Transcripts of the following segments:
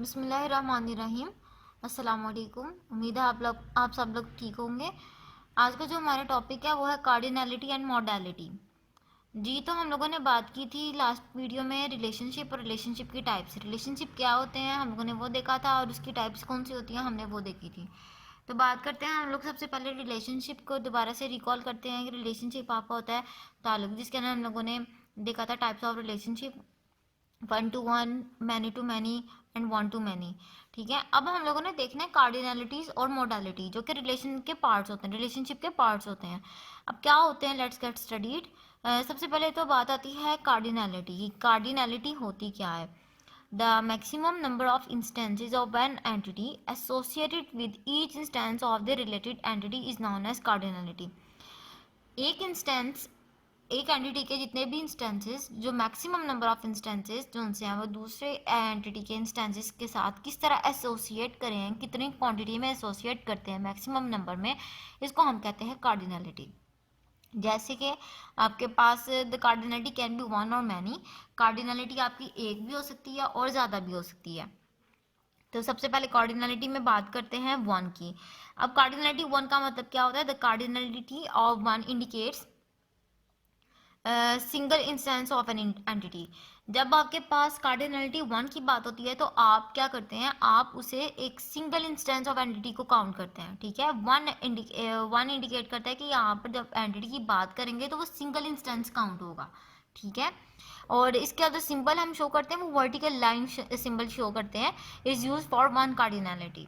बिस्मिल्लाहिर्रहमानिर्रहीम। अस्सलाम वालेकुम। उम्मीद है आप सब लोग ठीक होंगे। आज का जो हमारा टॉपिक है वो है कार्डिनैलिटी एंड मॉडैलिटी। जी, तो हम लोगों ने बात की थी लास्ट वीडियो में रिलेशनशिप और रिलेशनशिप की टाइप्स। रिलेशनशिप क्या होते हैं हम लोगों ने वो देखा था, और उसकी टाइप्स कौन सी होती हैं हमने वो देखी थी। तो बात करते हैं हम लोग सबसे पहले रिलेशनशिप को दोबारा से रिकॉल करते हैं कि रिलेशनशिप आपका होता है ताल्लुक, जिसके अंदर हम लोगों ने देखा था types of relationship, one to one, many to many and one to many. ठीक है, अब हम लोगों ने देखना है कार्डिनलिटीज और मोडालिटी, जो कि रिलेशन के पार्ट्स होते हैं, रिलेशनशिप के पार्ट्स होते हैं। अब क्या होते हैं, लेट्स गेट स्टडीड। सबसे पहले तो बात आती है कार्डिनलिटी की। कार्डिनलिटी होती क्या है? The maximum number of instances of an entity associated with each instance of the related entity is known as cardinality. एक एंटिटी के जितने भी इंस्टेंसेस, जो मैक्सिमम नंबर ऑफ इंस्टेंसेस जो उनसे हैं, वो दूसरे एंटिटी के इंस्टेंसेस के साथ किस तरह एसोसिएट करें, कितनी क्वांटिटी में एसोसिएट करते हैं मैक्सिमम नंबर में, इसको हम कहते हैं कार्डिनलिटी। जैसे कि आपके पास the cardinality can be one और मैनी। कार्डिनलिटी आपकी एक भी हो सकती है और ज़्यादा भी हो सकती है। तो सबसे पहले कार्डिनलिटी में बात करते हैं वन की। अब कार्डिनलिटी वन का मतलब क्या होता है? The cardinality of one indicates single instance of an entity. जब आपके पास कार्डिनलिटी वन की बात होती है तो आप क्या करते हैं, आप उसे एक सिंगल इंस्टेंस ऑफ एंटिटी को काउंट करते हैं। ठीक है, वन इंडिकेट करता है कि यहाँ पर जब एंटिटी की बात करेंगे तो वो सिंगल इंस्टेंस काउंट होगा। ठीक है, और इसके जो सिंबल हम शो करते हैं वो वर्टिकल लाइन सिंबल शो करते हैं, is use for one cardinality.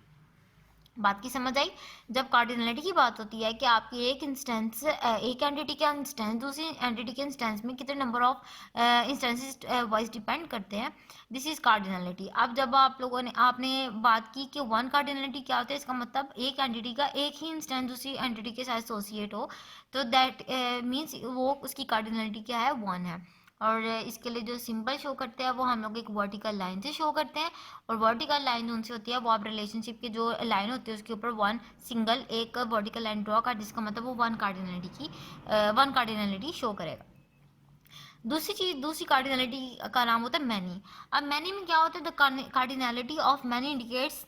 बात की समझ आई? जब कार्डिनलिटी की बात होती है कि आपकी एक इंस्टेंस, एक एंटिटी का इंस्टेंस दूसरी एंटिटी के इंस्टेंस में कितने number of instances wise depend करते हैं, दिस इज कार्डिनलिटी। अब जब आप लोगों ने आपने बात की कि वन कार्डिनलिटी क्या होता है, इसका मतलब एक एंटिटी का एक ही इंस्टेंस दूसरी एंटिटी के साथ एसोसिएट हो, तो दैट मीन्स वो उसकी कार्डिनलिटी क्या है, वन है। और इसके लिए जो सिंबल शो करते हैं वो हम लोग एक वर्टिकल लाइन से शो करते हैं, और वर्टिकल लाइन उनसे होती है वो आप रिलेशनशिप की जो लाइन होती है उसके ऊपर वन सिंगल एक वर्टिकल लाइन ड्रॉ कर, जिसका मतलब वो वन कार्डिनलिटी शो करेगा। दूसरी कार्डिनलिटी का नाम होता है मैनी। अब मैनी में क्या होता है? The cardinality of many indicates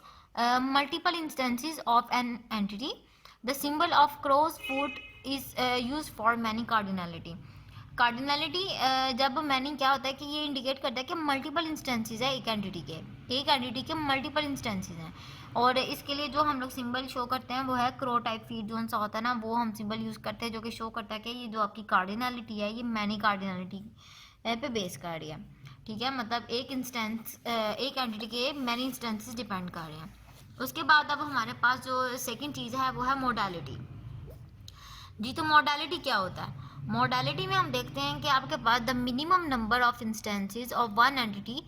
multiple instances of an entity. The symbol of cross foot is use for many cardinality. Cardinality जब मैनी क्या होता है कि ये इंडिकेट करता है कि मल्टीपल इंस्टेंसेस है एक एंटिटी के मल्टीपल इंस्टेंसेस हैं। और इसके लिए जो हम लोग सिंबल शो करते हैं वो है क्रो टाइप फीट जोन सा होता है ना, वो हम सिंबल यूज़ करते हैं, जो कि शो करता है कि ये जो आपकी कार्डिनलिटी है ये मैनी कार्डिनलिटी पे बेस कर रही है। ठीक है, मतलब एक एंटिटी के मैनी इंस्टेंसेस डिपेंड कर रहे हैं। उसके बाद अब हमारे पास जो सेकेंड चीज़ है वो है मोडालिटी। जी, तो मोडालिटी क्या होता है? मोडालिटी में हम देखते हैं कि आपके पास the minimum number of instances of one entity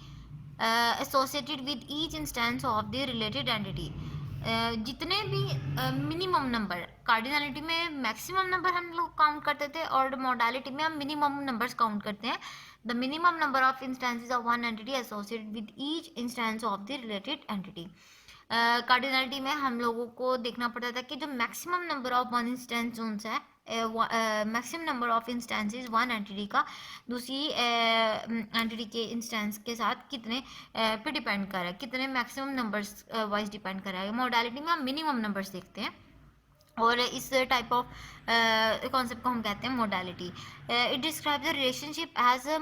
associated with each instance of the related entity. जितने भी मिनिमम नंबर, कार्डिनलिटी में मैक्सिमम नंबर हम लोग काउंट करते थे और मोडालिटी में हम मिनिमम नंबर्स काउंट करते हैं। The minimum number of instances of one entity associated with each instance of the related entity. Cardinality में हम लोगों को देखना पड़ता था कि जो maximum number of one instance joins है, maximum number of instances one entity का दूसरी एंटिटी के इंस्टेंस के साथ कितने पे डिपेंड कर रहा है, कितने मैक्सिमम नंबर्स वाइज डिपेंड कर रहा है। मॉडलिटी में हम मिनिमम नंबर्स देखते हैं, और इस टाइप ऑफ कॉन्सेप्ट को हम कहते हैं modality. It describe the relationship as a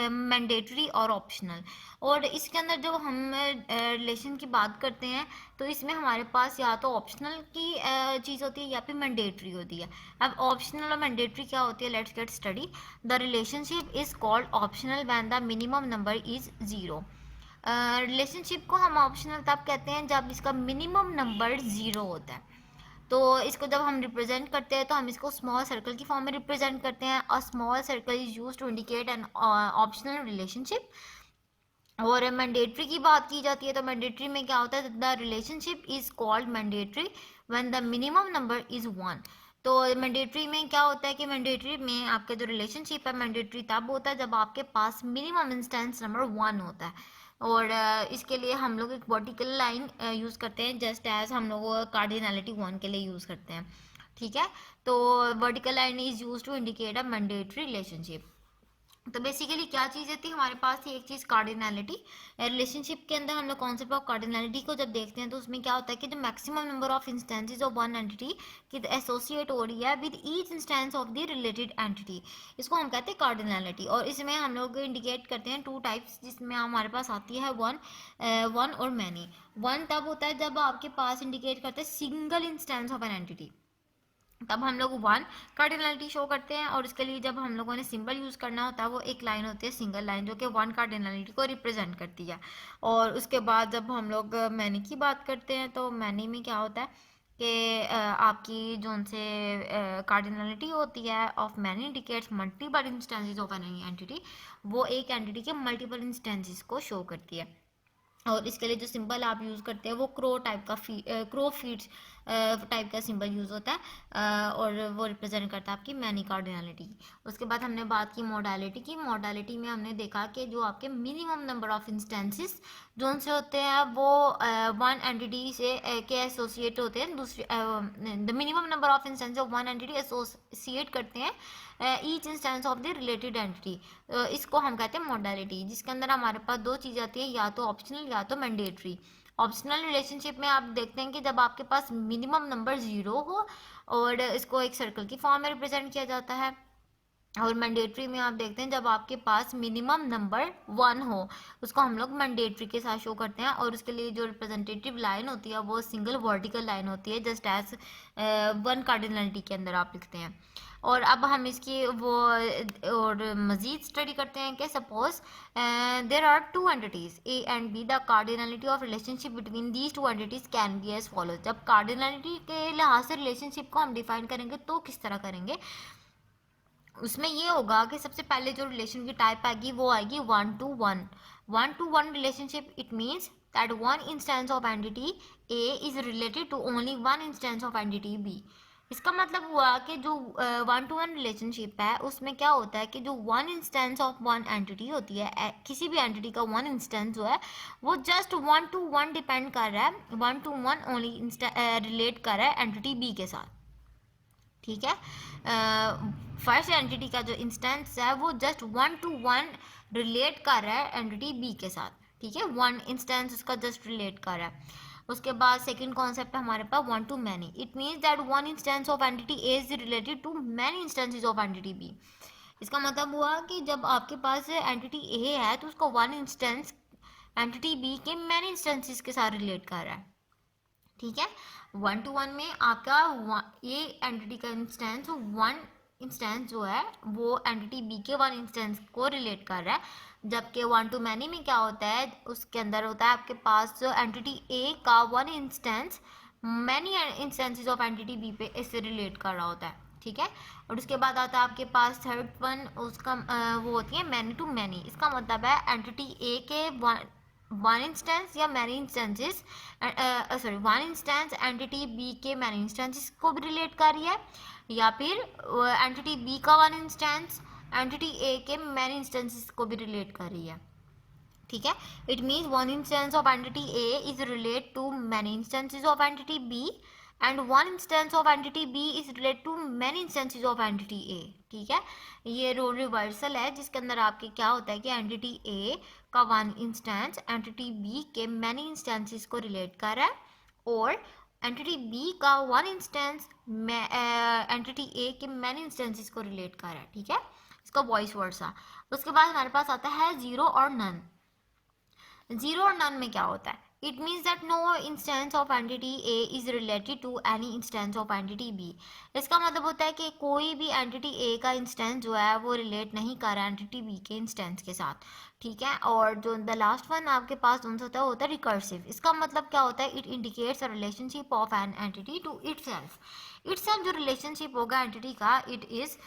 mandatory और ऑप्शनल। और इसके अंदर जो हम रिलेशन की बात करते हैं तो इसमें हमारे पास या तो ऑप्शनल की चीज़ होती है या फिर मैंडेटरी होती है। अब ऑप्शनल और मैंडेटरी क्या होती है, let's get study. The relationship is called optional when the minimum number is zero. Relationship को हम ऑप्शनल तब कहते हैं जब इसका मिनिमम नंबर ज़ीरो होता है। तो इसको जब हम रिप्रेजेंट करते हैं तो हम इसको स्मॉल सर्कल की फॉर्म में रिप्रेजेंट करते हैं, और small circle is use to indicate an optional relationship. और मैंडेटरी की बात की जाती है तो मैंडेटरी में क्या होता है? The relationship is called mandatory when the minimum number is one. तो मैंडेटरी में क्या होता है कि मैंडेटरी में आपका जो रिलेशनशिप है मैंडेटरी तब होता है जब आपके पास मिनिमम इंस्टेंस नंबर वन होता है। और इसके लिए हम लोग एक वर्टिकल लाइन यूज़ करते हैं, जस्ट एज हम लोग कार्डिनलिटी वन के लिए यूज़ करते हैं। ठीक है, तो vertical line is use to indicate a mandatory relationship. तो बेसिकली क्या चीज़ थी हमारे पास थी, एक चीज़ कार्डिनैलिटी। रिलेशनशिप के अंदर हम लोग कॉन्सेप्ट ऑफ कार्डिनैलिटी को जब देखते हैं तो उसमें क्या होता है कि जो maximum number of instances of one entity की एसोसिएट हो रही है with each instance of the related entity, इसको हम कहते हैं कार्डिनैलिटी। और इसमें हम लोग इंडिकेट करते हैं टू टाइप्स, जिसमें हमारे पास आती है वन और मैनी। वन तब होता है जब आपके पास इंडिकेट करते हैं single instance of an entity, तब हम लोग वन कार्डिनलिटी शो करते हैं। और इसके लिए जब हम लोगों ने सिंबल यूज़ करना होता है वो एक लाइन होती है, सिंगल लाइन, जो कि वन कार्डिनलिटी को रिप्रेजेंट करती है। और उसके बाद जब हम लोग मैनी की बात करते हैं तो मैनी में क्या होता है कि आपकी जो उनसे कार्डिनलिटी होती है of many indicates multiple instances of an entity, वो एक एंटिटी के मल्टीपल इंस्टेंसेस को शो करती है। और इसके लिए जो सिंबल आप यूज़ करते हैं वो क्रो टाइप का क्रो फीड्स टाइप का सिंबल यूज़ होता है, और वो रिप्रेजेंट करता है आपकी मैनी कार्डिनलिटी। उसके बाद हमने बात की मॉडलिटी की। मॉडलिटी में हमने देखा कि जो आपके मिनिमम नंबर ऑफ इंस्टेंसेस जो उनसे होते हैं वो वन एंटिटी से के एसोसिएट होते हैं, दूसरी the minimum number of instance of one entity associate करते हैं each instance of the related entity, इसको हम कहते हैं मॉडलिटी, जिसके अंदर हमारे पास दो चीज़ें आती हैं, या तो ऑप्शनल या तो मैंडेटरी। ऑप्शनल रिलेशनशिप में आप देखते हैं कि जब आपके पास मिनिमम नंबर 0 हो और इसको एक सर्कल की फॉर्म में रिप्रेजेंट किया जाता है। और मैंडेटरी में आप देखते हैं जब आपके पास मिनिमम नंबर 1 हो, उसको हम लोग मैंडेटरी के साथ शो करते हैं। और उसके लिए जो रिप्रेजेंटेटिव लाइन होती है वो सिंगल वर्टिकल लाइन होती है, जस्ट एज वन कार्डिनलिटी के अंदर आप लिखते हैं। और अब हम इसकी वो और मज़ीद स्टडी करते हैं कि suppose there are two entities A and B, the cardinality of relationship between these two entities can be as follows. जब कार्डिनलिटी के लिहाज से रिलेशनशिप को हम डिफाइन करेंगे तो किस तरह करेंगे, उसमें ये होगा कि सबसे पहले जो रिलेशन की टाइप आएगी वो आएगी one to one. One to one relationship, it means that one instance of entity A is related to only one instance of entity B. इसका मतलब हुआ कि जो वन टू वन रिलेशनशिप है उसमें क्या होता है कि जो one instance of one entity होती है, किसी भी एंटिटी का वन इंस्टेंस जो है वो just one to one depend कर रहा है, one to one only relate कर रहा है एंटिटी बी के साथ। ठीक है, फर्स्ट एंटिटी का जो इंस्टेंस है वो just one to one relate कर रहा है एंटिटी बी के साथ। ठीक है, वन इंस्टेंस उसका जस्ट रिलेट कर रहा है। उसके बाद सेकंड कॉन्सेप्ट है हमारे पास one to many. It means that one instance of entity A is related to many instances of entity B. इसका मतलब हुआ कि जब आपके पास एंटिटी ए है तो उसका वन इंस्टेंस एंटिटी बी के मैनी इंस्टेंसेस के साथ रिलेट कर रहा है। ठीक है, वन टू वन में आपका ये एंटिटी का इंस्टेंस वन इंस्टेंस जो है वो एंटिटी बी के वन इंस्टेंस को रिलेट कर रहा है। जबकि वन टू मैनी में क्या होता है, उसके अंदर होता है आपके पास जो एंटिटी ए का one instance many instances of entity B पे इससे रिलेट कर रहा होता है। ठीक है, और उसके बाद आता है आपके पास थर्ड वन, उसका वो होती है मैनी टू मैनी। इसका मतलब है एंटिटी ए के वन इंस्टेंस या many instances, sorry one instance entity B के मैनी इंस्टेंसेस को भी रिलेट कर रही है, या फिर एंटिटी बी का वन इंस्टेंस एंटिटी ए के मैनी इंस्टेंसेस को भी रिलेट कर रही है। ठीक है, it means one instance of entity A is relate to many instances of entity B and one instance of entity B is relate to many instances of entity A. ठीक है, ये रोल रिवर्सल है जिसके अंदर आपके क्या होता है कि एंटिटी ए का वन इंस्टेंस एंटिटी बी के मैनी इंस्टेंसेस को रिलेट कर रहा है, और एंटिटी बी का वन इंस्टेंस एंटिटी ए के मैनी इंस्टेंसेस को रिलेट कर रहा है। ठीक है, इसका वॉइस वर्सा। उसके बाद हमारे पास आता है जीरो और नन। जीरो और नन में क्या होता है, it means that no instance of entity A is related to any instance of entity B. इसका मतलब होता है कि कोई भी एंटिटी ए का इंस्टेंस जो है वो रिलेट नहीं कर रहा है एंटिटी बी के इंस्टेंस के साथ। ठीक है, और जो द लास्ट वन आपके पास होता है वो होता है रिकर्सिव। इसका मतलब क्या होता है, it indicates a relationship of an entity to itself. Itself जो रिलेशनशिप होगा एंटिटी का, it is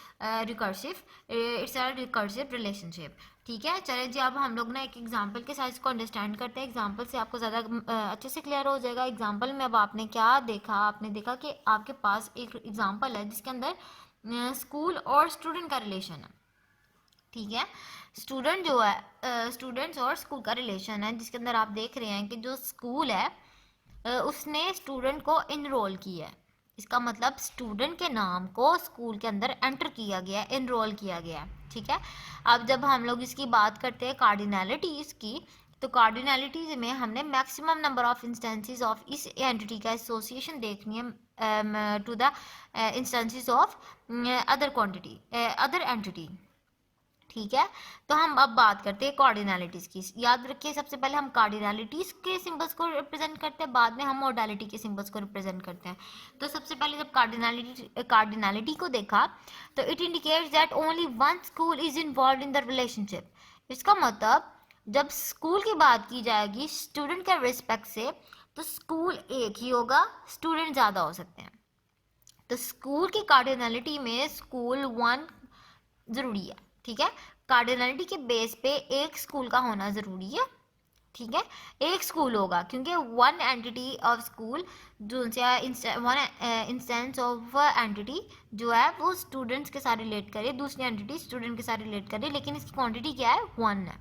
recursive, it's a recursive relationship. ठीक है, चले जी अब हम लोग ना एक एग्जांपल के साथ इसको अंडरस्टैंड करते हैं। एग्जांपल से आपको ज़्यादा अच्छे से क्लियर हो जाएगा। एग्जांपल में अब आपने क्या देखा, आपने देखा कि आपके पास एक एग्जांपल है जिसके अंदर स्कूल और स्टूडेंट का रिलेशन है। ठीक है, स्टूडेंट जो है स्टूडेंट्स और स्कूल का रिलेशन है, जिसके अंदर आप देख रहे हैं कि जो स्कूल है उसने स्टूडेंट को इनरोल किया है। इसका मतलब स्टूडेंट के नाम को स्कूल के अंदर एंटर किया गया, एनरोल किया गया, ठीक है। अब जब हम लोग इसकी बात करते हैं कार्डिनैलिटीज़ की, तो कार्डिनैलिटीज़ में हमने maximum number of instances of इस एंटिटी का एसोसिएशन देखनी है to the instances of other quantity, other entity, ठीक है। तो हम अब बात करते हैं कार्डिनैलिटीज़ की। याद रखिए सबसे पहले हम कार्डिनैलिटीज़ के सिंबल्स को रिप्रेजेंट करते हैं, बाद में हम मॉडलिटी के सिंबल्स को रिप्रेजेंट करते हैं। तो सबसे पहले जब कार्डिनैलिटी को देखा, तो it indicates that only one school is involve in the relationship. इसका मतलब जब स्कूल की बात की जाएगी स्टूडेंट के रिस्पेक्ट से, तो स्कूल एक ही होगा, स्टूडेंट ज़्यादा हो सकते हैं। तो स्कूल की कार्डिनैलिटी में स्कूल वन ज़रूरी है, ठीक है। कार्डिनलिटी के बेस पे एक स्कूल का होना ज़रूरी है, ठीक है। एक स्कूल होगा क्योंकि वन एंटिटी ऑफ स्कूल जो वन इंस्टेंस ऑफ एंटिटी जो है वो स्टूडेंट्स के साथ रिलेट करे, दूसरी एंटिटी स्टूडेंट के साथ रिलेट करे, लेकिन इसकी क्वांटिटी क्या है, वन है।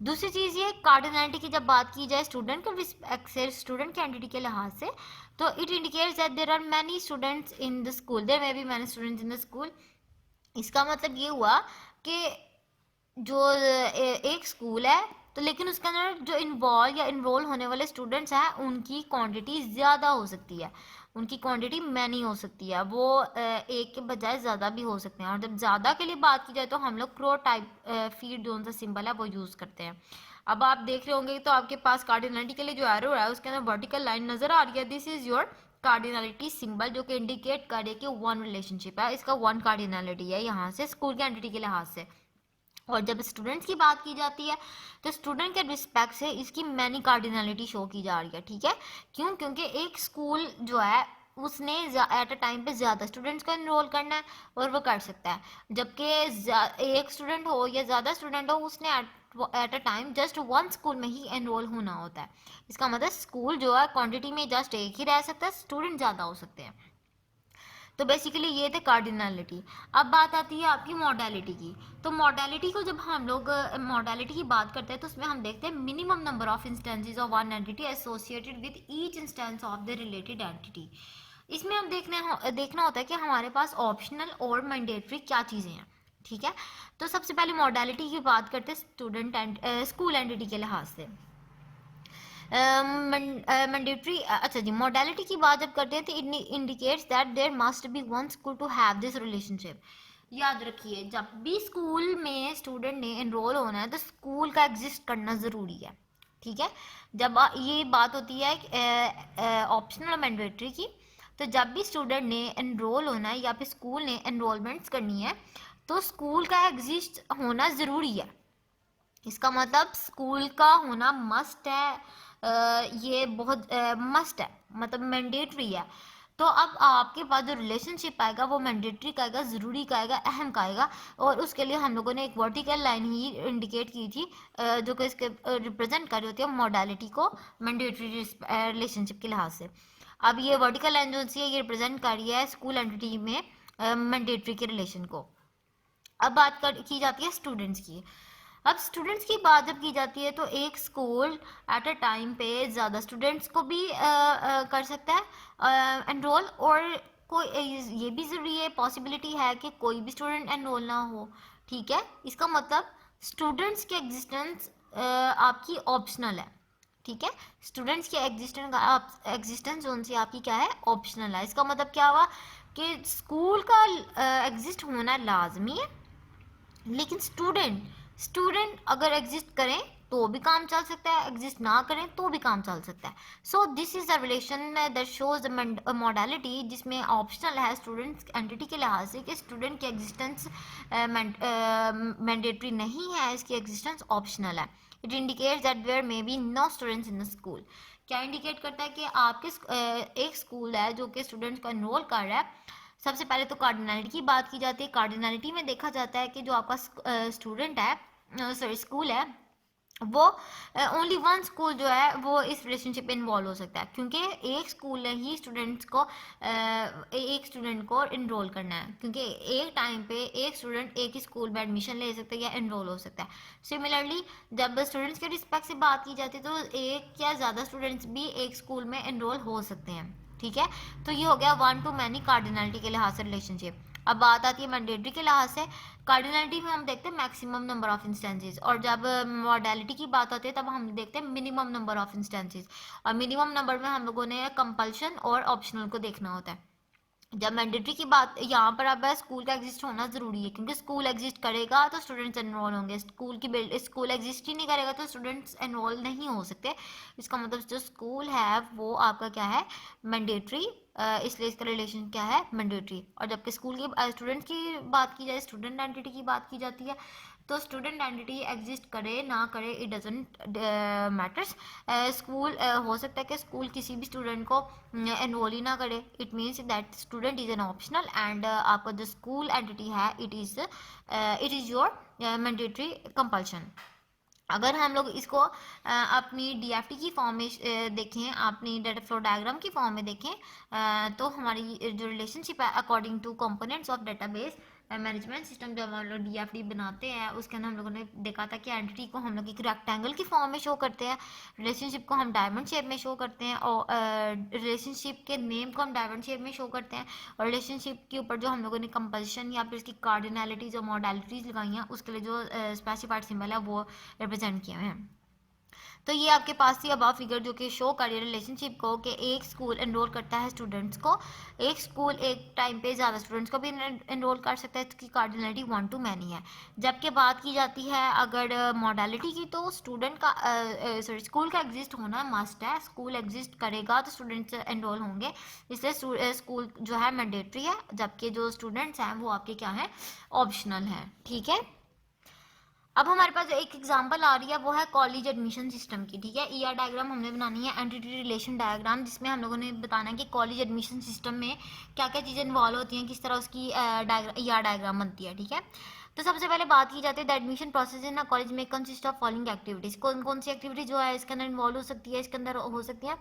दूसरी चीज़ ये कार्डिनलिटी की जब बात की जाए स्टूडेंट के रिस्पेक्ट से, स्टूडेंट के एंटिटी के लिहाज से, तो it indicates that there are many students in the school, there may be many students in the school. इसका मतलब ये हुआ कि जो एक स्कूल है, तो लेकिन उसके अंदर जो इन्वॉल्व या इनरोल होने वाले स्टूडेंट्स हैं उनकी क्वांटिटी ज़्यादा हो सकती है, उनकी क्वांटिटी मैनी हो सकती है, वो एक के बजाय ज़्यादा भी हो सकते हैं। और जब ज़्यादा के लिए बात की जाए तो हम लोग क्रो टाइप फीड जो सा सिंबल है वो यूज़ करते हैं। अब आप देख रहे होंगे तो आपके पास कार्डिनलिटी के लिए जो एरो है उसके अंदर वर्टिकल लाइन नज़र आ रही है, this is your cardinality symbol, जो कि इंडिकेट करे कि वन रिलेशनशिप है, इसका वन कार्डिनलिटी है यहाँ से स्कूल के एंटिटी के लिहाज से। और जब स्टूडेंट्स की बात की जाती है तो स्टूडेंट के रिस्पेक्ट से इसकी मैनी कार्डिनलिटी शो की जा रही है, ठीक है। क्यों? क्योंकि एक स्कूल जो है उसने एट अ टाइम पे ज़्यादा स्टूडेंट्स को इनरोल करना है और वो कर सकता है, जबकि एक स्टूडेंट हो या ज़्यादा स्टूडेंट हो उसने at a time just one school में ही एनरोल होना होता है। इसका मतलब स्कूल जो है क्वांटिटी में जस्ट एक ही रह सकता है, स्टूडेंट ज़्यादा हो सकते हैं। तो बेसिकली ये थे कार्डिनलिटी। अब बात आती है आपकी मॉडलिटी की। तो मॉडलिटी को जब हम लोग मॉडलिटी की बात करते हैं तो उसमें हम देखते हैं minimum number of instances of one entity associated with each instance of the related entity. इसमें हम देखना होता है कि हमारे पास ऑप्शनल और मैंडेटरी क्या चीज़ें हैं, ठीक है। तो सबसे पहले मॉडलिटी की बात करते हैं स्टूडेंट एंड स्कूल एंटिटी के लिहाज से। मैंडेटरी अच्छा जी, मॉडलिटी की बात जब करते हैं तो indicates that there must be one school to have this relationship. याद रखिए जब भी स्कूल में स्टूडेंट ने एनरोल होना है तो स्कूल का एग्जिस्ट करना ज़रूरी है, ठीक है। जब ये बात होती है ऑप्शनल और मैंडेटरी की, तो जब भी स्टूडेंट ने एनरोल होना है या फिर स्कूल ने एनरोलमेंट्स करनी है तो स्कूल का एग्जिस्ट होना ज़रूरी है। इसका मतलब स्कूल का होना मस्ट है, ये बहुत मस्ट है, मतलब मैंडेटरी है। तो अब आपके पास जो रिलेशनशिप आएगा वो मैंडेटरी का आएगा, ज़रूरी का आएगा, अहम का आएगा। और उसके लिए हम लोगों ने एक वर्टिकल लाइन ही इंडिकेट की थी जो कि इसके रिप्रेजेंट कर रही होती है मॉडलिटी को मैंडेटरी रिलेशनशिप के लिहाज से। अब ये वर्टिकल लाइन जो सी है ये रिप्रेजेंट कर रही है स्कूल एंटिटी में मैंडेटरी के रिलेशन को। अब बात की जाती है स्टूडेंट्स की। अब स्टूडेंट्स की बात जब की जाती है तो एक स्कूल एट अ टाइम पे ज़्यादा स्टूडेंट्स को भी कर सकता है एनरोल, और कोई ये भी ज़रूरी है, पॉसिबिलिटी है कि कोई भी स्टूडेंट एनरोल ना हो, ठीक है। इसका मतलब स्टूडेंट्स की एग्जिस्टेंस आपकी ऑप्शनल है, ठीक है। स्टूडेंट्स की एग्जिस्टेंस जोन से आपकी क्या है, ऑप्शनल है। इसका मतलब क्या हुआ कि स्कूल का एग्जिस्ट होना लाजमी है, लेकिन स्टूडेंट अगर एग्जिस्ट करें तो भी काम चल सकता है, एग्जिस्ट ना करें तो भी काम चल सकता है। So this is the relation that shows modality, जिसमें ऑप्शनल है स्टूडेंट एंटिटी के लिहाज से कि स्टूडेंट की एग्जिस्टेंस मैंडेटरी नहीं है, इसकी एग्जिस्टेंस ऑप्शनल है। It indicates that there may be no students in the school. क्या इंडिकेट करता है कि आपके एक स्कूल है जो कि स्टूडेंट्स को एनरोल कर रहा है। सबसे पहले तो कार्डिनलिटी की बात की जाती है। कार्डिनलिटी में देखा जाता है कि जो आपका स्टूडेंट है, सॉरी स्कूल है, वो ओनली वन स्कूल जो है वो इस रिलेशनशिप में इन्वॉल्व हो सकता है, क्योंकि एक स्कूल ने ही स्टूडेंट्स को एक स्टूडेंट को इनरोल करना है, क्योंकि एक टाइम पे एक स्टूडेंट एक ही स्कूल में एडमिशन ले सकता है या इनरोल हो सकता है। सिमिलरली जब स्टूडेंट्स के रिस्पेक्ट से बात की जाती है तो एक या ज़्यादा स्टूडेंट्स भी एक स्कूल में इनरोल हो सकते हैं, ठीक है। तो ये हो गया वन टू मैनी कार्डिनलिटी के लिहाज से रिलेशनशिप। अब बात आती है मैंडेटरी के लिहाज से। कार्डिनलिटी में हम देखते हैं मैक्सिमम नंबर ऑफ इंस्टेंसेस, और जब मॉडलिटी की बात आती है तब हम देखते हैं मिनिमम नंबर ऑफ इंस्टेंसेस। और मिनिमम नंबर में हम लोगों ने कंपल्शन और ऑप्शनल को देखना होता है। जब मैंडेटरी की बात यहाँ पर अब है, स्कूल का एग्जिस्ट होना ज़रूरी है, क्योंकि स्कूल एग्जिस्ट करेगा तो स्टूडेंट्स एनरोल होंगे। स्कूल एग्जिस्ट ही नहीं करेगा तो स्टूडेंट्स एनरोल नहीं हो सकते। इसका मतलब जो स्कूल है वो आपका क्या है, मैंडेटरी, इसलिए इसका रिलेशन क्या है, मैंडेटरी। और जबकि स्कूल की स्टूडेंट की बात की जाए, स्टूडेंट आइडेंटिटी की बात की जाती है, तो स्टूडेंट आइडेंटिटी एग्जिस्ट करे ना करे इट डजेंट मैटर्स। स्कूल हो सकता है कि स्कूल किसी भी स्टूडेंट को एनरोल ही ना करे, it means that student is an optional, and आपका जो स्कूल एंटिटी है it is your mandatory compulsion. अगर हम लोग इसको अपनी डीएफटी की फॉर्म में देखें, अपनी डेटा फ्लो डायग्राम की फॉर्म में देखें, तो हमारी जो रिलेशनशिप है according two components of database management system, जब हम लोग डीएफटी बनाते हैं उसके अंदर हम लोगों ने देखा था कि एंटिटी को हम लोग एक रेक्टेंगल की फॉर्म में शो करते हैं, रिलेशनशिप को हम डायमंड शेप में शो करते हैं, और रिलेशनशिप के नेम को हम डायमंड शेप में शो करते हैं, और रिलेशनशिप के ऊपर जो हम लोगों ने कंपल्शन या फिर इसकी कार्डिनलिटीज और मॉडलिटीज़ लगाई हैं उसके लिए जो स्पेसिफाइड सिंबल है वो रिप्रेजेंट किए हुए हैं। तो ये आपके पास थी अबव फिगर जो कि शो कर रही है रिलेशनशिप को, कि एक स्कूल एनरोल करता है स्टूडेंट्स को, एक स्कूल एक टाइम पे ज़्यादा स्टूडेंट्स को भी एनरोल कर सकता है, इसकी कार्डिनलिटी वन टू मैनी है। जबकि बात की जाती है अगर मॉडलिटी की, तो स्टूडेंट का सॉरी स्कूल का एग्जिस्ट होना मस्ट है, स्कूल एग्जिस्ट करेगा तो स्टूडेंट्स एनरोल होंगे, इसलिए स्कूल जो है मैंडेटरी है, जबकि जो स्टूडेंट्स हैं वो आपके क्या हैं, ऑप्शनल हैं। ठीक है। अब हमारे पास एक एग्जांपल आ रही है वो है कॉलेज एडमिशन सिस्टम की। ठीक है, ईआर डायग्राम हमने बनानी है, एंटिटी रिलेशन डायग्राम, जिसमें हम लोगों ने बताना है कि कॉलेज एडमिशन सिस्टम में क्या क्या चीज़ें इन्वॉल्व होती हैं, किस तरह उसकी ईआर डायग्राम बनती है। ठीक है, तो सबसे पहले बात की जाती है the admission process in college में कंसिस्ट ऑफ फॉलोइंग एक्टिविटीज़। कौन कौन सी एक्टिविटी जो है इसके अंदर इन्वॉल्व हो सकती है, इसके अंदर हो सकती है।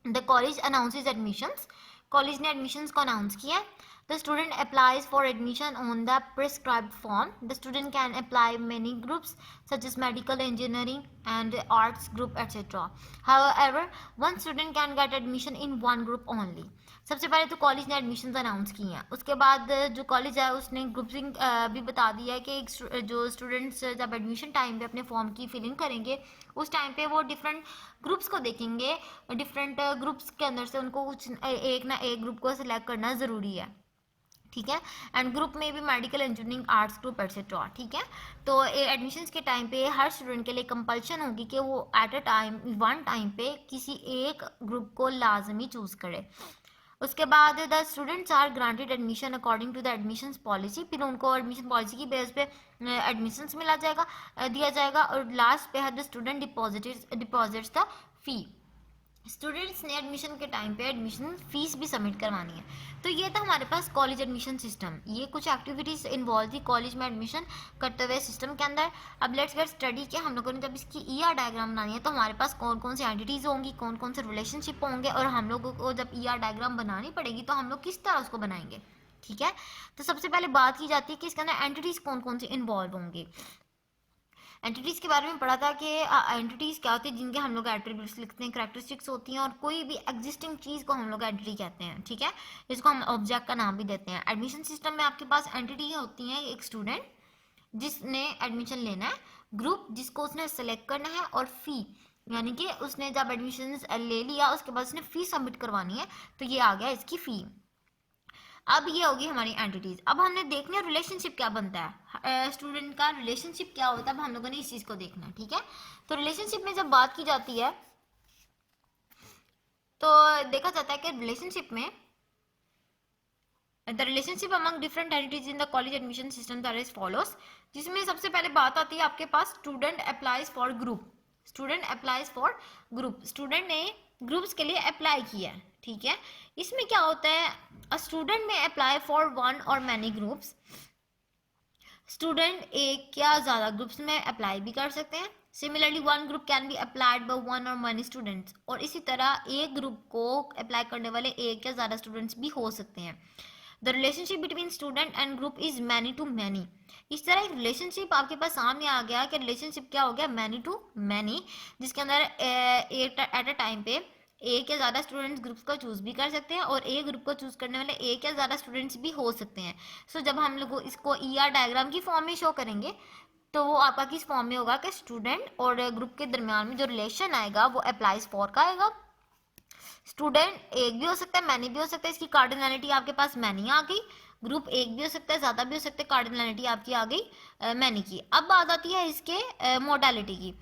The college announces admissions, college ने एडमिशंस को अनाउंस किया है। The student applies for admission on the prescribed form. The student can apply many groups such as medical, engineering and arts group etc. However, one student can get admission in one group only. सबसे पहले तो college ने admission announce की हैं, उसके बाद जो college है उसने ग्रुपिंग भी बता दिया है कि जो स्टूडेंट्स जब एडमिशन टाइम पे अपने फॉर्म की फिलिंग करेंगे उस टाइम पे वो डिफरेंट ग्रुप्स को देखेंगे, डिफरेंट ग्रुप्स के अंदर से उनको कुछ एक ना एक ग्रुप को सिलेक्ट करना ज़रूरी है। ठीक है, एंड ग्रुप में भी medical, engineering, arts group etcetera. ठीक है, तो एडमिशन्स के टाइम पे हर स्टूडेंट के लिए कंपल्शन होगी कि वो at a time one time पे किसी एक ग्रुप को लाजमी चूज़ करे। उसके बाद the students are granted admission according to the admissions policy, फिर उनको एडमिशन पॉलिसी की बेस पे एडमिशन्स मिला जाएगा, दिया जाएगा, और लास्ट पे है the student deposits the fee. Students ने एडमिशन के टाइम पे एडमिशन फीस भी सबमिट करवानी है। तो ये था हमारे पास कॉलेज एडमिशन सिस्टम, ये कुछ एक्टिविटीज़ इन्वॉल्व थी कॉलेज में एडमिशन करते हुए सिस्टम के अंदर। अब लेट्स गेट स्टडी के हम लोगों ने जब इसकी ईआर डायग्राम बनानी है तो हमारे पास कौन कौन सी एंटिटीज़ होंगी, कौन कौन से रिलेशनशिप होंगे, और हम लोगों को जब ईआर डायग्राम बनानी पड़ेगी तो हम लोग किस तरह उसको बनाएंगे। ठीक है, तो सबसे पहले बात की जाती है कि इसके अंदर एंटिटीज़ कौन कौन सी इन्वॉल्व होंगी। एंटिटीज़ के बारे में पढ़ा था कि एंटिटीज़ क्या होती है, जिनके हम लोग एट्रीब्यूट्स लिखते हैं, करैक्टरिस्टिक्स होती हैं, और कोई भी एग्जिस्टिंग चीज़ को हम लोग एंटिटी कहते हैं। ठीक है, इसको हम ऑब्जेक्ट का नाम भी देते हैं। एडमिशन सिस्टम में आपके पास एंटिटी होती हैं, एक स्टूडेंट जिसने एडमिशन लेना है, ग्रुप जिसको उसने सेलेक्ट करना है, और फी यानी कि उसने जब एडमिशन ले लिया उसके बाद उसने फ़ी सबमिट करवानी है, तो ये आ गया इसकी फ़ी। अब ये होगी हमारी एंटिटीज। अब हमने देखना है रिलेशनशिप क्या बनता है, स्टूडेंट का रिलेशनशिप क्या होता है, अब हम लोगों ने इस चीज़ को देखना है। ठीक है, तो रिलेशनशिप में जब बात की जाती है तो देखा जाता है कि रिलेशनशिप में the relationship among different entities in the college admission system are as follows, जिसमें सबसे पहले बात आती है आपके पास student applies for group. Student applies for group, student ने ग्रुप्स के लिए अप्लाई किया है। ठीक है, इसमें क्या होता है, अ स्टूडेंट में अप्लाई फॉर वन और मैनी ग्रुप्स। स्टूडेंट एक या ज़्यादा ग्रुप्स में अप्लाई भी कर सकते हैं। Similarly one group can be applied by one और मैनी स्टूडेंट्स, और इसी तरह एक ग्रुप को अप्लाई करने वाले एक या ज़्यादा स्टूडेंट्स भी हो सकते हैं। The relationship between student and group is many to many. इस तरह एक रिलेशनशिप आपके पास सामने आ गया कि रिलेशनशिप क्या हो गया, मैनी टू मैनी, जिसके अंदर एट अ टाइम पे एक या ज़्यादा स्टूडेंट्स ग्रुप्स को चूज़ भी कर सकते हैं और एक ग्रुप को चूज़ करने वाले एक या ज़्यादा स्टूडेंट्स भी हो सकते हैं। सो जब हम लोग इसको ER डायग्राम की फॉर्म में शो करेंगे तो वो आपका किस फॉर्म में होगा कि स्टूडेंट और ग्रुप के दरमियान में जो रिलेशन आएगा वो अप्लाइज फॉर का आएगा। स्टूडेंट एक भी हो सकता है, मैनी भी हो सकता है, इसकी कार्डिनलिटी आपके पास मैनी आ गई। ग्रुप एक भी हो सकता है, ज़्यादा भी हो सकता है, कार्डिनलिटी आपकी आ गई मैनी की। अब बात आती है इसके मोडालिटी की।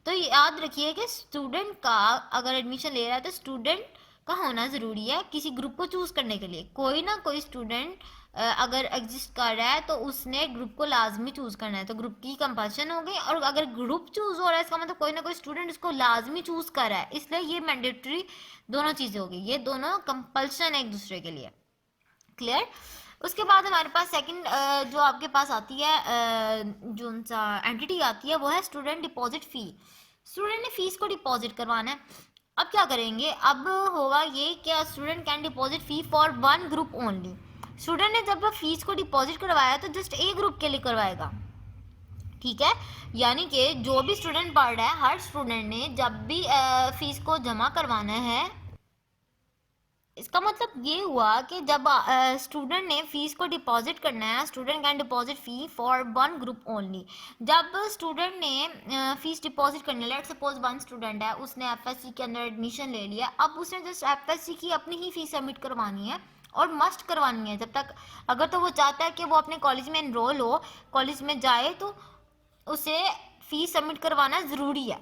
तो याद रखिए कि स्टूडेंट का अगर एडमिशन ले रहा है तो स्टूडेंट का होना ज़रूरी है किसी ग्रुप को चूज़ करने के लिए। कोई ना कोई स्टूडेंट अगर एग्जिस्ट कर रहा है तो उसने ग्रुप को लाजमी चूज़ करना है, तो ग्रुप की कंपल्शन हो गई। और अगर ग्रुप चूज़ हो रहा है इसका मतलब कोई ना कोई स्टूडेंट उसको लाजमी चूज़ कर रहा है, इसलिए ये मैंडेटरी दोनों चीज़ें हो गई, ये दोनों कंपल्शन है एक दूसरे के लिए। क्लियर। उसके बाद हमारे पास सेकंड जो आपके पास आती है जो सा एंटिटी आती है वो है स्टूडेंट डिपॉजिट फ़ी। स्टूडेंट ने फीस को डिपॉजिट करवाना है। अब क्या करेंगे, अब होगा ये कि student can deposit fee for one group only. Student ने जब फीस को डिपॉजिट करवाया तो जस्ट एक ग्रुप के लिए करवाएगा, ठीक है। यानी कि जो भी स्टूडेंट पढ़ रहा है, हर स्टूडेंट ने जब भी फीस को जमा करवाना है, इसका मतलब ये हुआ कि जब स्टूडेंट ने फीस को डिपॉजिट करना है, student can deposit fee for one group only. जब स्टूडेंट ने फीस डिपॉजिट करनी है, लेट सपोज वन स्टूडेंट है, उसने FSC के अंदर एडमिशन ले लिया, अब उसने जस्ट FSC की अपनी ही फीस सबमिट करवानी है और मस्ट करवानी है जब तक, अगर तो वो चाहता है कि वो अपने कॉलेज में इनरोल हो, कॉलेज में जाए, तो उसे फीस सबमिट करवाना ज़रूरी है,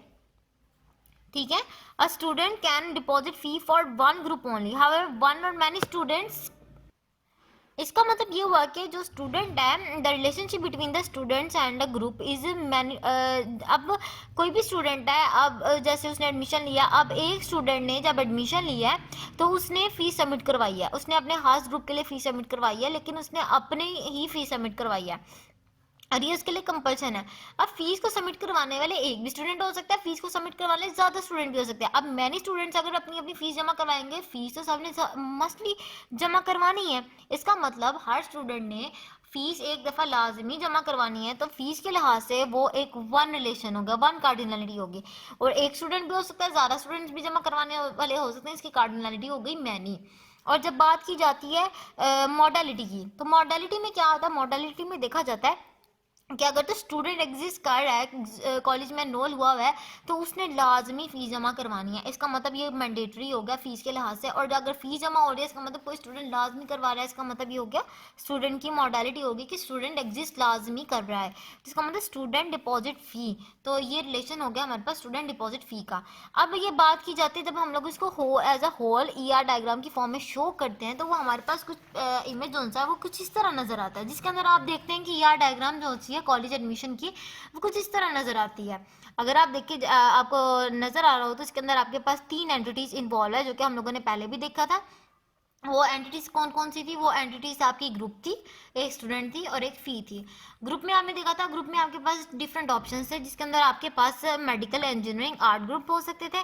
ठीक है। A student can deposit fee for one group only, however one और मैनी स्टूडेंट्स। इसका मतलब ये हुआ कि जो स्टूडेंट है, the relationship between the students and the group is many. अब कोई भी स्टूडेंट है, अब जैसे उसने एडमिशन लिया, अब एक स्टूडेंट ने जब एडमिशन लिया है तो उसने फ़ीस सबमिट करवाई है, उसने अपने खास ग्रुप के लिए फ़ीस सबमिट करवाई है, लेकिन उसने अपने ही फ़ीस सबमिट करवाई है और ये उसके लिए कंपल्सन है। अब फीस को सबमिट करवाने वाले एक भी स्टूडेंट हो सकता है, फीस को सबमिट करवाने वाले ज़्यादा स्टूडेंट भी हो सकते हैं। अब मैनी स्टूडेंट्स अगर अपनी अपनी फीस जमा करवाएंगे, फीस तो सबने मस्टली जमा करवानी है। इसका मतलब हर स्टूडेंट ने फीस एक दफ़ा लाजमी जमा करवानी है, तो फीस के लिहाज से वो एक वन रिलेशन होगा, वन कार्डिनलिटी होगी। और एक स्टूडेंट भी हो सकता है, ज़्यादा स्टूडेंट्स भी जमा करवाने वाले हो सकते हैं, इसकी कार्डिनलिटी हो गई मैनी। और जब बात की जाती है मॉडलिटी की, तो मॉडलिटी में क्या होता है, मॉडलिटी में देखा जाता है कि अगर तो स्टूडेंट एग्जिस्ट कर रहा है, कॉलेज में एनरोल हुआ है, तो उसने लाजमी फ़ीस जमा करवानी है। इसका मतलब ये मैंडेटरी हो गया फ़ीस के लिहाज से। और अगर फ़ीस जमा हो रही है, इसका मतलब कोई स्टूडेंट लाजमी करवा रहा है, इसका मतलब ये हो गया स्टूडेंट की मॉडलिटी होगी कि स्टूडेंट एग्जिस्ट लाजमी कर रहा है, जिसका मतलब स्टूडेंट डिपॉजिट फ़ी। तो ये रिलेशन हो गया हमारे पास स्टूडेंट डिपॉजिट फ़ी का। अब ये बात की जाती है जब हम लोग इसको as a whole ER diagram की फॉर्म में शो करते हैं, तो वो हमारे पास कुछ इमेज जो है वो कुछ इस तरह नज़र आता है, जिसके अंदर आप देखते हैं कि ER डायग्राम जो होती है कॉलेज एडमिशन की, वो कुछ इस तरह नज़र आती है। अगर आप देखिए, आपको नज़र आ रहा हो तो इसके अंदर आपके पास 3 एंटिटीज़ इन्वॉल्व है, जो कि हम लोगों ने पहले भी देखा था। वो एंटिटीज़ कौन कौन सी थी, वो एंटिटीज़ आपकी ग्रुप थी, एक स्टूडेंट थी और एक फ़ी थी। ग्रुप में आपने देखा था, ग्रुप में आपके पास डिफरेंट ऑप्शंस थे, जिसके अंदर आपके पास मेडिकल, इंजीनियरिंग, आर्ट ग्रुप हो सकते थे।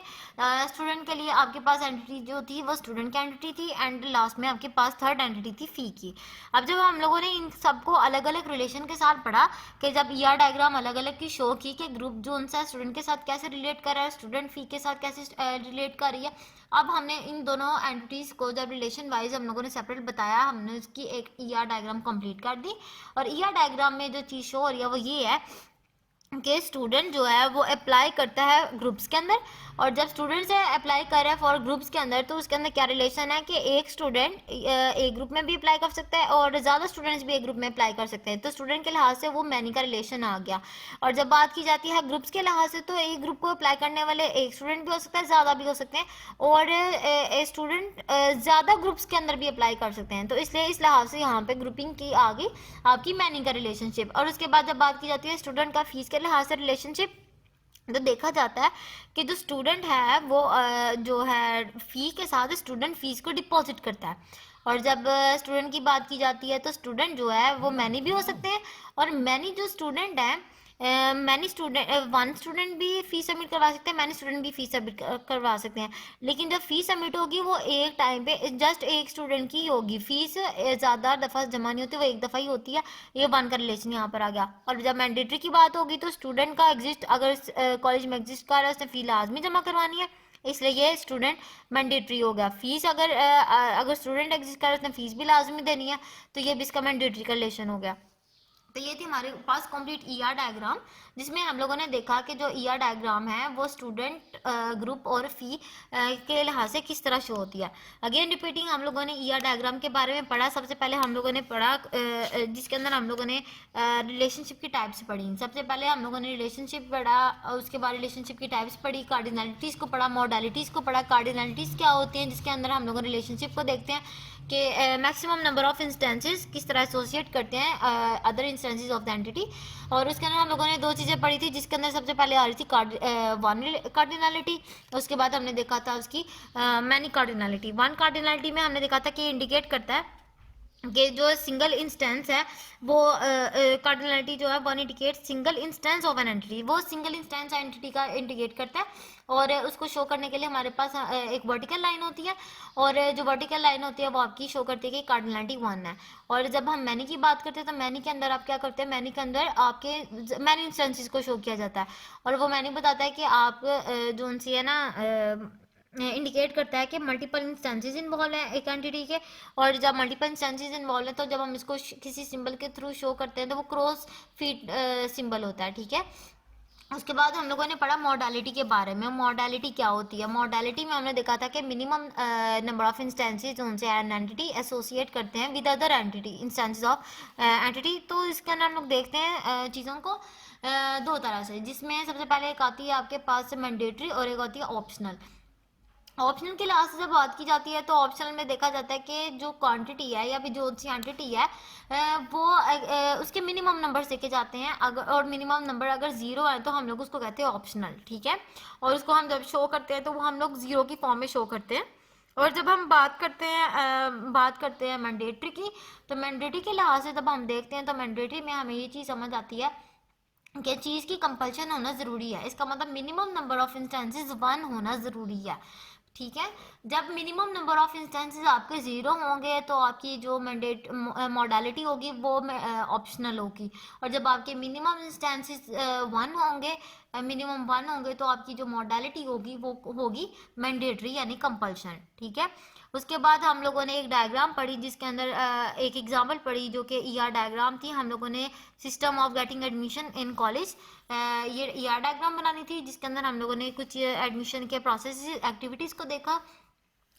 स्टूडेंट के लिए आपके पास एंटिटी जो थी वो स्टूडेंट की एंटिटी थी, एंड लास्ट में आपके पास थर्ड एंटिटी थी फ़ी की। अब जब हम लोगों ने इन सबको अलग अलग रिलेशन के साथ पढ़ा कि जब ER डायग्राम अलग अलग की शो की कि ग्रुप जो उनसे स्टूडेंट के साथ कैसे रिलेट कर रहा है, स्टूडेंट फ़ी के साथ कैसे रिलेट कर रही है, अब हमने इन दोनों एंटिटीज़ को जब रिलेशन वाइज हम लोगों ने सेपरेट बताया, हमने उसकी एक ER डायग्राम कंप्लीट कर दी। और ER डायग्राम में जो चीज़ शो हो रही है वो ये है कि स्टूडेंट जो है वो अप्लाई करता है ग्रुप्स के अंदर, और जब स्टूडेंट से अप्लाई कर रहा है फॉर ग्रुप्स के अंदर, तो उसके अंदर क्या रिलेशन है कि एक स्टूडेंट एक ग्रुप में भी अप्लाई कर सकता है और ज़्यादा स्टूडेंट्स भी एक ग्रुप में अप्लाई कर सकते हैं, तो स्टूडेंट के लिहाज से वो मैनी का रिलेशन आ गया। और जब बात की जाती है ग्रुप्स के लिहाज से, तो एक ग्रुप को अप्लाई करने वाले एक स्टूडेंट भी हो सकता है, ज़्यादा भी हो सकते हैं, और स्टूडेंट ज़्यादा ग्रुप्स के अंदर भी अप्लाई कर सकते हैं, तो इसलिए इस लिहाज से यहाँ पे ग्रुपिंग की आ गई आपकी मैनी का रिलेशनशिप। और उसके बाद जब बात की जाती है स्टूडेंट का फीस के लिहाज से रिलेशनशिप, तो देखा जाता है कि जो स्टूडेंट है वो जो है फ़ी के साथ स्टूडेंट फीस को डिपॉजिट करता है। और जब स्टूडेंट की बात की जाती है तो स्टूडेंट जो है वो मैनी भी हो सकते हैं, और मैनी जो स्टूडेंट है, मैनी स्टूडेंट, वन स्टूडेंट भी फ़ीस सबमिट करवा सकते हैं, मैनी स्टूडेंट भी फ़ीस सबमिट करवा सकते हैं। लेकिन जब फ़ीस सबमिट होगी वो एक टाइम पे जस्ट एक स्टूडेंट की होगी, फ़ीस ज़्यादा दफ़ा जमा नहीं होती, वो एक दफ़ा ही होती है। ये वन का रिलेशन यहाँ पर आ गया। और जब मैंडेटरी की बात होगी तो स्टूडेंट का एग्जिस्ट, अगर कॉलेज में एग्जिस्ट कर रहा है, उसने फ़ी लाजमी जमा करवानी है, इसलिए ये स्टूडेंट मैंडेटरी हो गया। फीस अगर स्टूडेंट एग्जिस्ट करे उसने फीस भी लाजमी देनी है, तो ये भी इसका मैंडेटरी का रिलेशन हो गया। तो ये थी हमारे पास कंप्लीट ईआर डायग्राम, जिसमें हम लोगों ने देखा कि जो ईआर डायग्राम है वो स्टूडेंट ग्रुप और फी के लिहाज से किस तरह शो होती है। अगेन रिपीटिंग, हम लोगों ने ईआर डायग्राम के बारे में पढ़ा। सबसे पहले हम लोगों ने पढ़ा जिसके अंदर हम लोगों ने रिलेशनशिप की टाइप्स पढ़ी। सबसे पहले हम लोगों ने रिलेशनशिप पढ़ा, उसके बाद रिलेशनशिप की टाइप्स पढ़ी, कार्डिनलिटीज़ को पढ़ा, मॉडलिटीज़ को पढ़ा। कार्डिनलिटीज़ क्या होती हैं, जिसके अंदर हम लोग रिलेशनशिप को देखते हैं कि मैक्सिमम नंबर ऑफ इंस्टेंसेस किस तरह एसोसिएट करते हैं other instances of the entity. और उसके अंदर हम लोगों ने दो चीज़ें पढ़ी थी, जिसके अंदर सबसे पहले आ रही थी वन कार्डिनलिटी, उसके बाद हमने देखा था उसकी मैनी कार्डिनलिटी। वन कार्डिनलिटी में हमने देखा था कि इंडिकेट करता है कि जो सिंगल इंस्टेंस है वो कार्डिनलिटी जो है one indicate single instance of an entity, वो सिंगल इंस्टेंस एंटिटी का इंडिकेट करता है। और उसको शो करने के लिए हमारे पास एक वर्टिकल लाइन होती है, और जो वर्टिकल लाइन होती है वो आपकी शो करती है कि कार्डिनलिटी वन है। और जब हम मैनी की बात करते हैं तो मैनी के अंदर आप क्या करते हैं, मैनी के अंदर आपके मैनी इंस्टेंसेस को शो किया जाता है, और वो मैनी बताता है कि आप जो उनसी है ना इंडिकेट करता है कि मल्टीपल इंस्टेंसेस इन्वॉल्व हैं एक एंटिटी के। और जब मल्टीपल इंस्टेंसेस इन्वॉल्व हैं तो जब हम इसको किसी सिंबल के थ्रू शो करते हैं तो वो क्रॉस फीट सिंबल होता है, ठीक है। उसके बाद हम लोगों ने पढ़ा मॉडलिटी के बारे में। मॉडलिटी क्या होती है, मॉडलिटी में हमने देखा था कि मिनिमम नंबर ऑफ इंस्टेंसेस उनसे एन एंटिटी एसोसिएट करते हैं with other entity instances of entity. तो इसके अंदर हम लोग देखते हैं चीज़ों को दो तरह से, जिसमें सबसे पहले एक आती है आपके पास मैंडेटरी और एक होती है ऑप्शनल। ऑप्शनल के लिहाज से जब बात की जाती है तो ऑप्शनल में देखा जाता है कि जो क्वांटिटी है या फिर जो सी एंटिटी है वो उसके मिनिमम नंबर देखे जाते हैं। अगर और मिनिमम नंबर अगर ज़ीरो है तो हम लोग उसको कहते हैं ऑप्शनल, ठीक है। और उसको हम जब शो करते हैं तो वो हम लोग ज़ीरो की फॉर्म में शो करते हैं। और जब हम बात करते हैं मैंडेटरी की, तो मैंडेटरी के लिहाज से जब हम देखते हैं तो मैंडेटरी में हमें ये चीज़ समझ आती है कि चीज़ की कंपल्शन होना ज़रूरी है। इसका मतलब minimum number of instances one होना ज़रूरी है, ठीक है। जब मिनिमम नंबर ऑफ इंस्टेंसेस आपके ज़ीरो होंगे तो आपकी जो मैंडेट मॉडलिटी होगी वो ऑप्शनल होगी। और जब आपके मिनिमम इंस्टेंसेस मिनिमम वन होंगे तो आपकी जो मॉडलिटी होगी वो होगी मैंडेटरी यानी कंपल्शन, ठीक है। उसके बाद हम लोगों ने एक डायग्राम पढ़ी, जिसके अंदर एक एग्जाम्पल पढ़ी जो कि ईआर डायग्राम थी। हम लोगों ने system of getting admission in college ये ईआर डायग्राम बनानी थी, जिसके अंदर हम लोगों ने कुछ एडमिशन के प्रोसेस एक्टिविटीज़ को देखा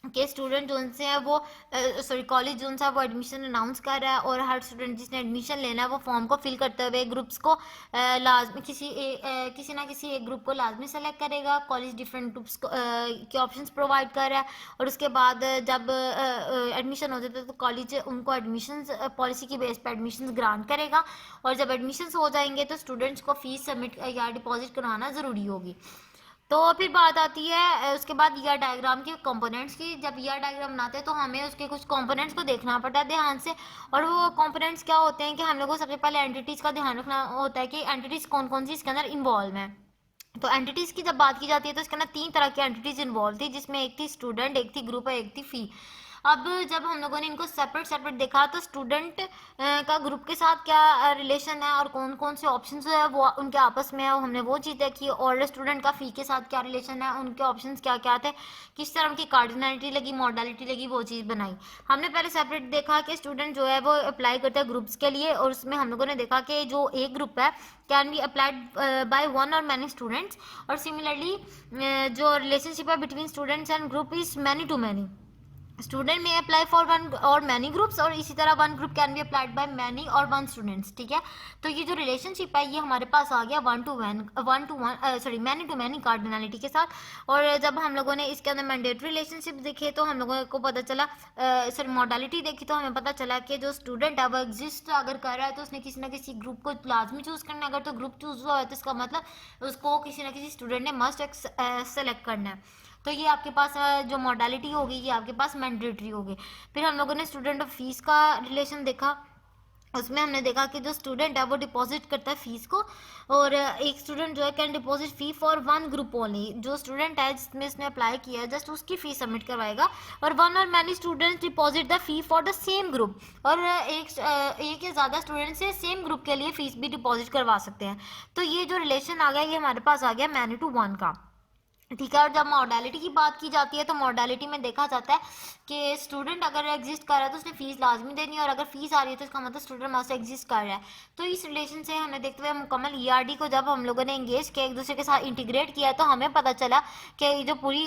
कि स्टूडेंट जो से है वो कॉलेज जो है वो एडमिशन अनाउंस कर रहा है, और हर स्टूडेंट जिसने एडमिशन लेना है वो फॉर्म को फिल करते हुए ग्रुप्स को लाजमी किसी ना किसी एक ग्रुप को लाजमी सेलेक्ट करेगा। कॉलेज डिफरेंट ग्रुप्स के ऑप्शंस प्रोवाइड कर रहा है, और उसके बाद जब एडमिशन हो जाता है तो कॉलेज उनको एडमिशन पॉलिसी की बेस पर एडमिशन ग्रांट करेगा। और जब एडमिशन हो जाएंगे तो स्टूडेंट्स को फीस सबमिट या डिपॉजिट करवाना ज़रूरी होगी। तो फिर बात आती है उसके बाद ईआर डायग्राम के कंपोनेंट्स की। जब ईआर डायग्राम बनाते हैं तो हमें उसके कुछ कंपोनेंट्स को देखना पड़ता है ध्यान से। और वो कंपोनेंट्स क्या होते हैं कि हम लोग को सबसे पहले एंटिटीज़ का ध्यान रखना होता है कि एंटिटीज़ कौन कौन सी इसके अंदर इन्वॉल्व हैं। तो एंटिटीज़ की जब बात की जाती है तो इसके अंदर तीन तरह की एंटिटीज़ इन्वॉल्व थी, जिसमें एक थी स्टूडेंट, एक थी ग्रुप और एक थी फी। अब जब हम लोगों ने इनको सेपरेट देखा तो स्टूडेंट का ग्रुप के साथ क्या रिलेशन है और कौन कौन से ऑप्शंस है वो उनके आपस में है, हमने वो चीज़ देखी। और स्टूडेंट का फ़ी के साथ क्या रिलेशन है, उनके ऑप्शंस क्या क्या थे, किस तरह उनकी कार्डिनलिटी लगी, मॉडलिटी लगी, वो चीज़ बनाई। हमने पहले सेपरेट देखा कि स्टूडेंट जो है वो अप्लाई करता है ग्रुप्स के लिए, और उसमें हम लोगों ने देखा कि जो एक ग्रुप है can be applied by one और मैनी स्टूडेंट्स। और सिमिलरली जो रिलेशनशिप है between students and group is many to many. Student में अप्लाई फॉर वन और मैनी ग्रुप्स, और इसी तरह one group can be applied by many और वन स्टूडेंट्स, ठीक है। तो ये जो रिलेशनशिप है ये हमारे पास आ गया मैनी टू मैनी कार्डिनलिटी के साथ। और जब हम लोगों ने इसके अंदर मैंडेटरी रिलेशनशिप देखे तो हम लोगों को पता चला मॉडलिटी देखी तो हमें पता चला कि जो स्टूडेंट है वो एग्जिस्ट अगर कर रहा है तो उसने किसी ना किसी ग्रुप को लाजमी चूज़ करना है। अगर तो ग्रुप चूज़ हुआ है तो इसका मतलब उसको किसी ना किसी स्टूडेंट ने मस्ट सेलेक्ट करना है। तो ये आपके पास जो मॉडलिटी होगी ये आपके पास मैंडेटरी होगी। फिर हम लोगों ने स्टूडेंट और फीस का रिलेशन देखा। उसमें हमने देखा कि जो स्टूडेंट है वो डिपॉजिट करता है फीस को, और एक स्टूडेंट जो है can deposit fee for one group only. जो स्टूडेंट है जिसमें इसने अप्लाई किया है जस्ट उसकी फीस सबमिट करवाएगा। और वन और many students deposit the fee for the same group, और एक या ज़्यादा स्टूडेंट से सेम ग्रुप के लिए फीस भी डिपॉजिट करवा सकते हैं। तो ये जो रिलेशन आ गया ये हमारे पास आ गया मैनी टू वन का। ठीक है। और जब मॉडलिटी की बात की जाती है तो मॉडलिटी में देखा जाता है कि स्टूडेंट अगर एग्जिस्ट कर रहा है तो उसने फीस लाजमी देनी है, और अगर फीस आ रही है तो इसका मतलब स्टूडेंट मस्ट एग्जिस्ट कर रहा है। तो इस रिलेशन से हमें देखते हुए मुकम्मल ईआरडी को जब हम लोगों ने इंगेज किया, एक दूसरे के साथ इंटीग्रेट किया, तो हमें पता चला कि जो पूरी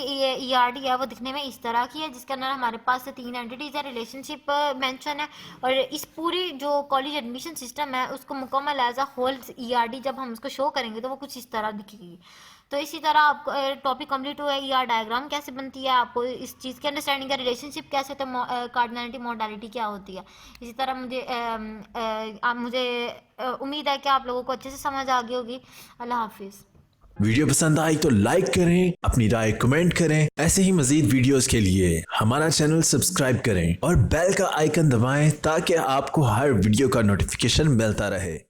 ईआरडी है वो दिखने में इस तरह की है, जिसके अंदर हमारे पास 3 एंटिटीज है, रिलेशनशिप मेंशन है, और इस पूरी जो कॉलेज एडमिशन सिस्टम है उसको मुकम्मल एज अ होल ईआरडी जब हम उसको शो करेंगे तो वो कुछ इस तरह दिखेगी। तो इसी तरह आपको टॉपिक कंप्लीट हुआ है, ईआर डायग्राम कैसे बनती है, आपको इस चीज़ की अंडरस्टैंडिंग है, रिलेशनशिप कैसे होता है, कार्डिनलिटी मॉडलिटी क्या होती है। इसी तरह मुझे उम्मीद है कि आप लोगों को अच्छे से समझ आ गई होगी। अल्लाह हाफिज़। वीडियो पसंद आई तो लाइक करें, अपनी राय कमेंट करें। ऐसे ही मजीद वीडियोस के लिए हमारा चैनल सब्सक्राइब करें और बेल का आइकन दबाएं ताकि आपको हर वीडियो का नोटिफिकेशन मिलता रहे।